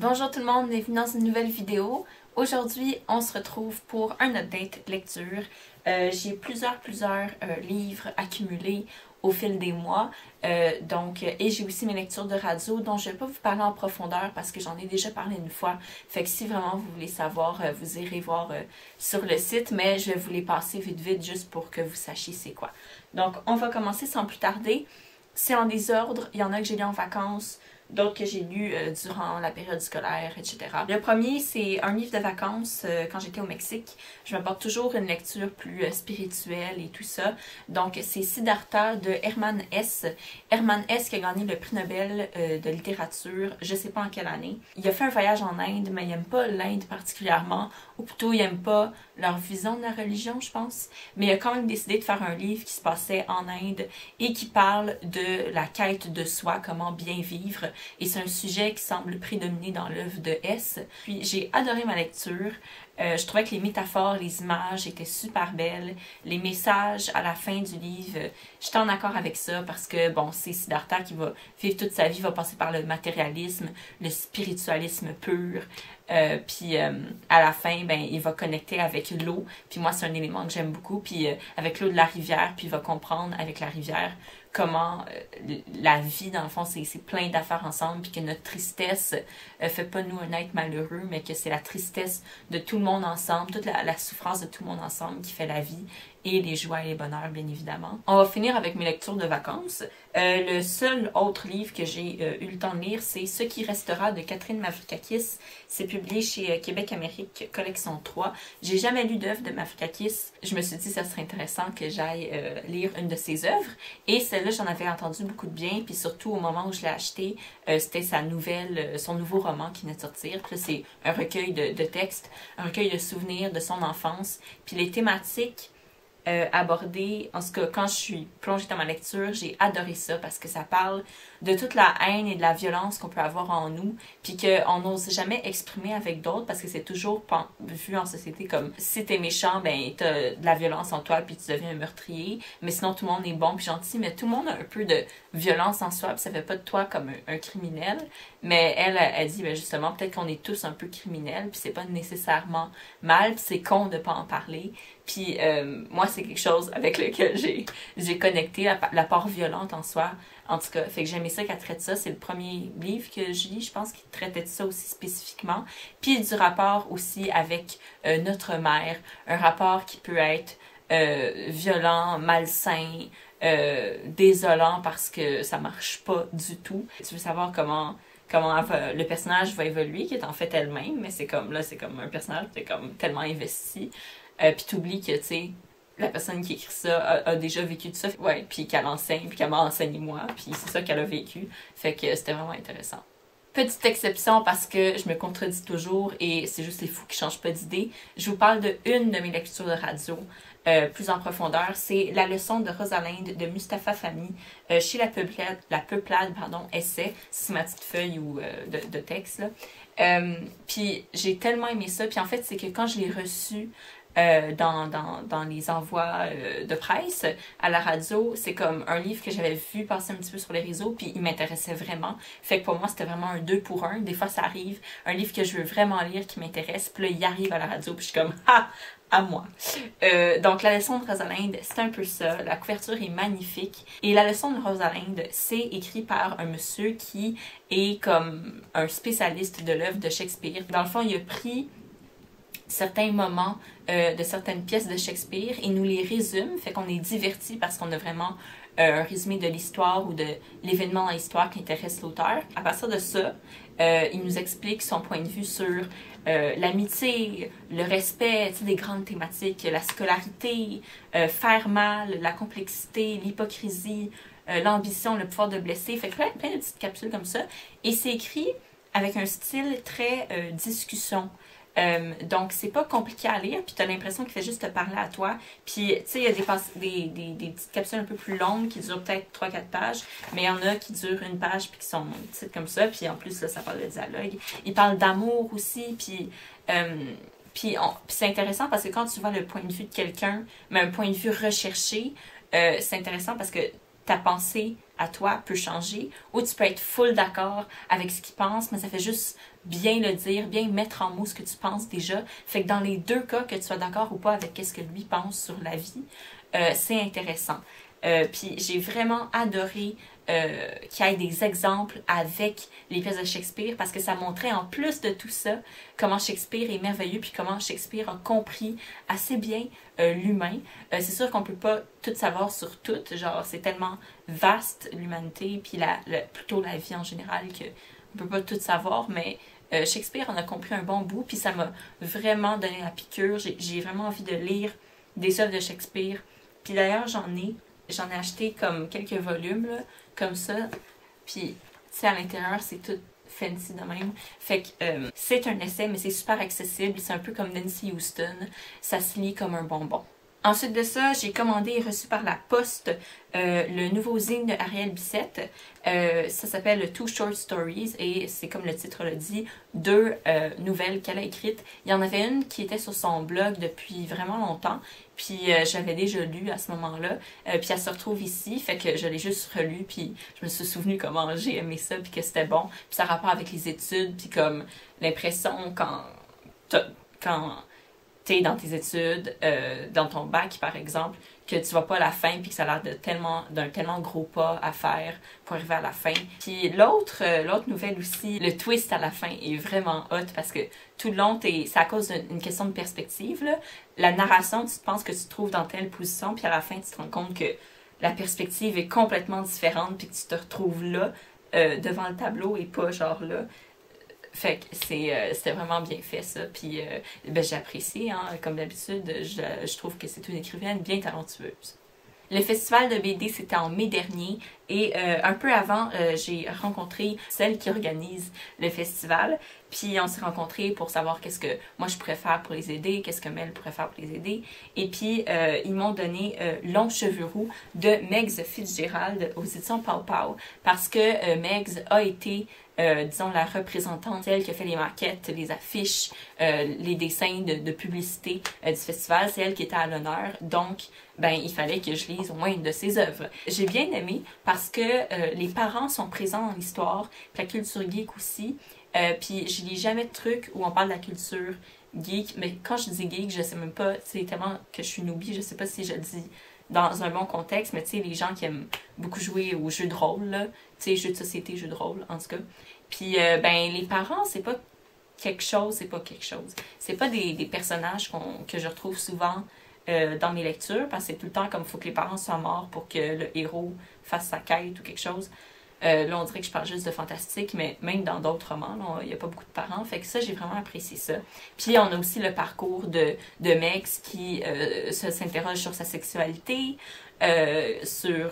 Bonjour tout le monde, bienvenue dans une nouvelle vidéo. Aujourd'hui, on se retrouve pour un update lecture. J'ai plusieurs livres accumulés au fil des mois. Et j'ai aussi mes lectures de radio dont je ne vais pas vous parler en profondeur parce que j'en ai déjà parlé une fois. Fait que si vraiment vous voulez savoir, vous irez voir sur le site, mais je vais vous les passer vite juste pour que vous sachiez c'est quoi. Donc, on va commencer sans plus tarder. C'est en désordre, il y en a que j'ai lu en vacances, d'autres que j'ai lus durant la période scolaire, etc. Le premier, c'est un livre de vacances quand j'étais au Mexique. Je m'apporte toujours une lecture plus spirituelle et tout ça. Donc, c'est Siddhartha de Hermann Hesse. Hermann Hesse qui a gagné le prix Nobel de littérature, je sais pas en quelle année. Il a fait un voyage en Inde, mais il n'aime pas l'Inde particulièrement, ou plutôt il n'aime pas leur vision de la religion, je pense. Mais il a quand même décidé de faire un livre qui se passait en Inde et qui parle de la quête de soi, comment bien vivre. Et c'est un sujet qui semble prédominer dans l'œuvre de Hesse. Puis j'ai adoré ma lecture. Je trouvais que les métaphores, les images étaient super belles. Les messages à la fin du livre, j'étais en accord avec ça parce que, bon, c'est Siddhartha qui va vivre toute sa vie, va passer par le matérialisme, le spiritualisme pur. Puis à la fin, ben, il va connecter avec l'eau. Puis moi, c'est un élément que j'aime beaucoup. Puis avec l'eau de la rivière, puis il va comprendre avec la rivière comment la vie, dans le fond, c'est plein d'affaires ensemble, puis que notre tristesse fait pas nous un être malheureux, mais que c'est la tristesse de tout le monde ensemble, toute la souffrance de tout le monde ensemble qui fait la vie, et les joies et les bonheurs, bien évidemment. On va finir avec mes lectures de vacances. Le seul autre livre que j'ai eu le temps de lire, c'est Ce qui restera de Catherine Mavrakakis. C'est publié chez Québec Amérique, collection 3. J'ai jamais lu d'œuvre de Mavrakakis. Je me suis dit que ça serait intéressant que j'aille lire une de ses œuvres. Et celle-là, j'en avais entendu beaucoup de bien. Puis surtout, au moment où je l'ai acheté, c'était son nouveau roman qui venait de sortir. Puis là, c'est un recueil de textes, un recueil de souvenirs de son enfance. Puis les thématiques abordé, en tout cas quand je suis plongée dans ma lecture, j'ai adoré ça parce que ça parle de toute la haine et de la violence qu'on peut avoir en nous, puis qu'on n'ose jamais exprimer avec d'autres parce que c'est toujours vu en société comme si t'es méchant, ben t'as de la violence en toi puis tu deviens un meurtrier, mais sinon tout le monde est bon puis gentil, mais tout le monde a un peu de violence en soi puis ça fait pas de toi comme un criminel, mais elle dit ben justement peut-être qu'on est tous un peu criminels puis c'est pas nécessairement mal puis c'est con de pas en parler. Puis moi, c'est quelque chose avec lequel j'ai connecté, la part violente en soi. En tout cas, fait que j'aimais ça qu'elle traite ça. C'est le premier livre que je lis, je pense, qui traitait de ça aussi spécifiquement. Puis du rapport aussi avec notre mère. Un rapport qui peut être violent, malsain, désolant parce que ça marche pas du tout. Tu veux savoir comment le personnage va évoluer, qui est en fait elle-même, mais c'est comme un personnage qui est comme tellement investi. Puis t'oublies que, tu sais, la personne qui écrit ça a déjà vécu de ça. Ouais, puis qu'elle enseigne, puis qu'elle m'a enseigné moi, puis c'est ça qu'elle a vécu. Fait que c'était vraiment intéressant. Petite exception parce que je me contredis toujours et c'est juste les fous qui changent pas d'idée. Je vous parle de une de mes lectures de radio plus en profondeur. C'est La leçon de Rosalinde de Mustapha Fahmy chez la Peuplade, essai. C'est ma petite feuille de texte, là. Puis j'ai tellement aimé ça. Puis en fait, c'est que quand je l'ai reçu dans les envois de presse à la radio, c'est comme un livre que j'avais vu passer un petit peu sur les réseaux puis il m'intéressait vraiment. Fait que pour moi, c'était vraiment un 2 pour 1. Des fois, ça arrive, un livre que je veux vraiment lire qui m'intéresse, puis là, il arrive à la radio puis je suis comme « Ah! À moi! » Donc, La leçon de Rosalinde, c'est un peu ça. La couverture est magnifique. Et La leçon de Rosalinde, c'est écrit par un monsieur qui est comme un spécialiste de l'œuvre de Shakespeare. Dans le fond, il a pris certains moments de certaines pièces de Shakespeare et nous les résume, fait qu'on est diverti parce qu'on a vraiment un résumé de l'histoire ou de l'événement dans l'histoire qui intéresse l'auteur. À partir de ça, il nous explique son point de vue sur l'amitié, le respect des grandes thématiques, la scolarité, faire mal, la complexité, l'hypocrisie, l'ambition, le pouvoir de blesser. Fait que plein de petites capsules comme ça. Et c'est écrit avec un style très discussion. Donc, c'est pas compliqué à lire, puis t'as l'impression qu'il fait juste te parler à toi. Puis, tu sais, il y a des petites capsules un peu plus longues qui durent peut-être 3-4 pages, mais il y en a qui durent une page puis qui sont petites comme ça. Puis en plus, là, ça parle de dialogue. Il parle d'amour aussi, puis c'est intéressant parce que quand tu vois le point de vue de quelqu'un, mais un point de vue recherché, c'est intéressant parce que ta pensée à toi peut changer, ou tu peux être full d'accord avec ce qu'il pense, mais ça fait juste bien le dire, bien mettre en mots ce que tu penses déjà. Fait que dans les deux cas, que tu sois d'accord ou pas avec ce que lui pense sur la vie, c'est intéressant. Puis j'ai vraiment adoré qu'il y ait des exemples avec les pièces de Shakespeare parce que ça montrait en plus de tout ça comment Shakespeare est merveilleux puis comment Shakespeare a compris assez bien l'humain. C'est sûr qu'on peut pas tout savoir sur tout, genre c'est tellement vaste l'humanité puis plutôt la vie en général que on peut pas tout savoir, mais Shakespeare en a compris un bon bout puis ça m'a vraiment donné la piqûre. J'ai vraiment envie de lire des œuvres de Shakespeare. Puis d'ailleurs j'en ai acheté comme quelques volumes là, comme ça. Puis, tu sais, à l'intérieur, c'est tout fancy de même. Fait que c'est un essai, mais c'est super accessible. C'est un peu comme Nancy Houston. Ça se lit comme un bonbon. Ensuite de ça, j'ai commandé et reçu par la poste le nouveau zine de Ariel Bissette. Ça s'appelle Two Short Stories et c'est comme le titre le dit, deux nouvelles qu'elle a écrites. Il y en avait une qui était sur son blog depuis vraiment longtemps, puis j'avais déjà lu à ce moment-là. Puis elle se retrouve ici, fait que je l'ai juste relue, puis je me suis souvenue comment j'ai aimé ça, puis que c'était bon. Puis ça a rapport avec les études, puis comme l'impression quand t'es dans tes études, dans ton bac par exemple, que tu vas pas à la fin puis que ça a l'air d'un tellement gros pas à faire pour arriver à la fin. Puis l'autre nouvelle aussi, le twist à la fin est vraiment hot parce que tout le long, c'est à cause d'une question de perspective, là. La narration, tu penses que tu te trouves dans telle position puis à la fin, tu te rends compte que la perspective est complètement différente puis que tu te retrouves là, devant le tableau et pas genre là. Fait que c'était vraiment bien fait ça, puis j'ai apprécié, hein, comme d'habitude, je trouve que c'est une écrivaine bien talentueuse. Le festival de BD, c'était en mai dernier et un peu avant, j'ai rencontré celle qui organise le festival. Puis on s'est rencontrés pour savoir qu'est-ce que moi je pourrais faire pour les aider, qu'est-ce que Mel pourrait faire pour les aider. Et puis ils m'ont donné Longs cheveux roux de Megs Fitzgerald aux éditions Pow Pow parce que Megs a été disons la représentante, celle qui a fait les maquettes, les affiches, les dessins de publicité du festival, c'est elle qui était à l'honneur. Donc, ben, il fallait que je lise au moins une de ses œuvres. J'ai bien aimé parce que les parents sont présents dans l'histoire, la culture geek aussi. Puis je lis jamais de trucs où on parle de la culture geek, mais quand je dis geek, je sais même pas, c'est tellement que je suis noobie, je sais pas si je le dis dans un bon contexte, mais tu sais, les gens qui aiment beaucoup jouer aux jeux de rôle, là, tu sais, jeux de société, jeux de rôle, en tout cas. Puis, ben, les parents, c'est pas quelque chose, c'est pas quelque chose. C'est pas des personnages que je retrouve souvent dans mes lectures, parce que c'est tout le temps comme il faut que les parents soient morts pour que le héros fasse sa quête ou quelque chose. Là, on dirait que je parle juste de fantastique, mais même dans d'autres romans, il n'y a pas beaucoup de parents. Fait que ça, j'ai vraiment apprécié ça. Puis, on a aussi le parcours de Megs qui s'interroge sur sa sexualité, sur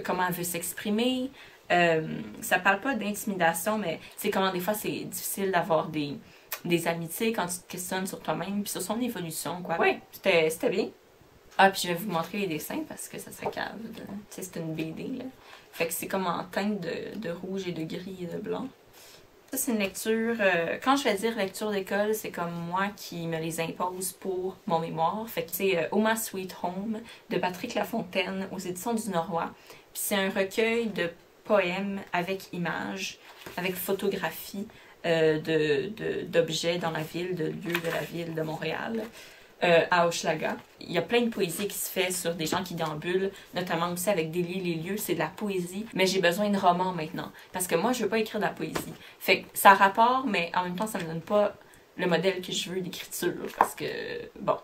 comment elle veut s'exprimer. Ça parle pas d'intimidation, mais tu sais, comment des fois, c'est difficile d'avoir des amitiés quand tu te questionnes sur toi-même, puis sur son évolution, quoi. Ouais, c'était bien. Ah, puis je vais vous montrer les dessins parce que ça serait cave. Tu sais, c'est une BD, là. Fait que c'est comme en teinte de rouge et de gris et de blanc. Ça, c'est une lecture... quand je vais dire lecture d'école, c'est comme moi qui me les impose pour mon mémoire. Fait que c'est Oh My Sweet Home de Patrick Lafontaine aux éditions du Norrois. Puis c'est un recueil de poèmes avec images, avec photographie d'objets dans la ville, de lieux de la ville de Montréal. À Hochelaga. Il y a plein de poésie qui se fait sur des gens qui déambulent, notamment aussi avec Délier les lieux, c'est de la poésie, mais j'ai besoin de romans maintenant, parce que moi, je veux pas écrire de la poésie. Fait que ça a rapport, mais en même temps, ça me donne pas le modèle que je veux d'écriture, parce que, bon,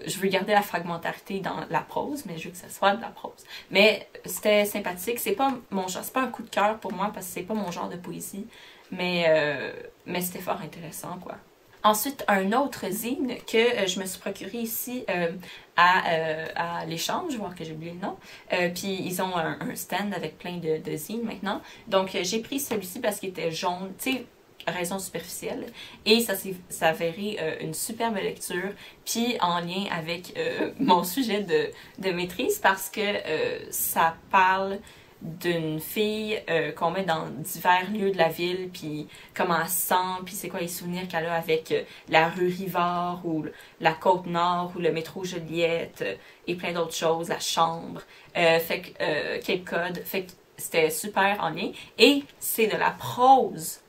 je veux garder la fragmentarité dans la prose, mais je veux que ça soit de la prose. Mais c'était sympathique, c'est pas mon genre, c'est pas un coup de cœur pour moi, parce que c'est pas mon genre de poésie, mais c'était fort intéressant, quoi. Ensuite, un autre zine que je me suis procuré ici à l'échange, voir que j'ai oublié le nom. Puis ils ont un stand avec plein de zines maintenant. Donc j'ai pris celui-ci parce qu'il était jaune, tu sais, raison superficielle. Et ça s'est avéré une superbe lecture, puis en lien avec mon sujet de maîtrise parce que ça parle d'une fille qu'on met dans divers lieux de la ville, puis comment elle se sent, puis c'est quoi les souvenirs qu'elle a avec la rue Rivard, ou la Côte-Nord, ou le métro Joliette, et plein d'autres choses, la chambre, fait que Cape Cod. Fait que c'était super en lien. Et c'est de la prose.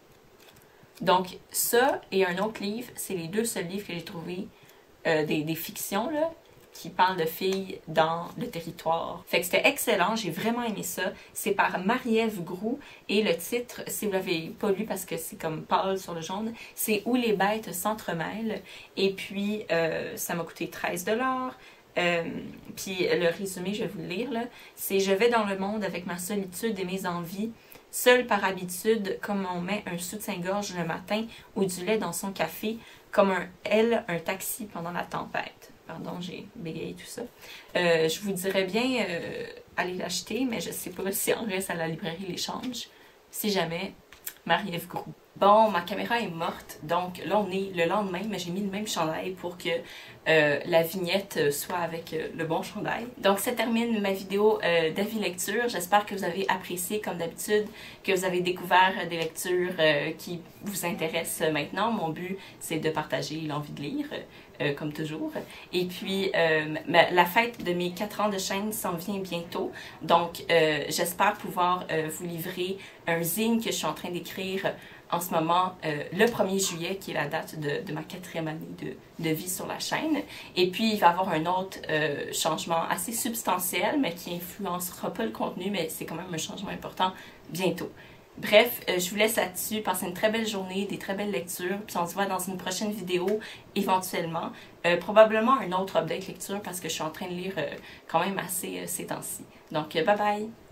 Donc, ça et un autre livre, c'est les deux seuls livres que j'ai trouvés, des fictions, là, qui parlent de filles dans le territoire. Fait que c'était excellent, j'ai vraiment aimé ça. C'est par Marie-Ève Groux et le titre, si vous l'avez pas lu parce que c'est comme pâle sur le jaune, c'est Où les bêtes s'entremêlent. Et puis, ça m'a coûté 13$. Puis le résumé, je vais vous le lire, là. C'est « Je vais dans le monde avec ma solitude et mes envies, seule par habitude, comme on met un soutien-gorge le matin ou du lait dans son café, comme un taxi pendant la tempête. » Pardon, j'ai bégayé tout ça. Je vous dirais bien aller l'acheter, mais je sais pas si en reste à la librairie l'Échange. Si jamais, Marie-Ève Groux. Bon, ma caméra est morte, donc là on est le lendemain, mais j'ai mis le même chandail pour que la vignette soit avec le bon chandail. Donc ça termine ma vidéo d'avis lecture. J'espère que vous avez apprécié comme d'habitude, que vous avez découvert des lectures qui vous intéressent maintenant. Mon but, c'est de partager l'envie de lire, comme toujours. Et puis, la fête de mes 4 ans de chaîne s'en vient bientôt, donc j'espère pouvoir vous livrer un zine que je suis en train d'écrire en ce moment, le 1er juillet, qui est la date de ma 4e année de vie sur la chaîne. Et puis, il va y avoir un autre changement assez substantiel, mais qui influencera pas le contenu, mais c'est quand même un changement important bientôt. Bref, je vous laisse là-dessus. Passez une très belle journée, des très belles lectures, puis on se voit dans une prochaine vidéo, éventuellement. Probablement un autre update lecture, parce que je suis en train de lire quand même assez ces temps-ci. Donc, bye bye!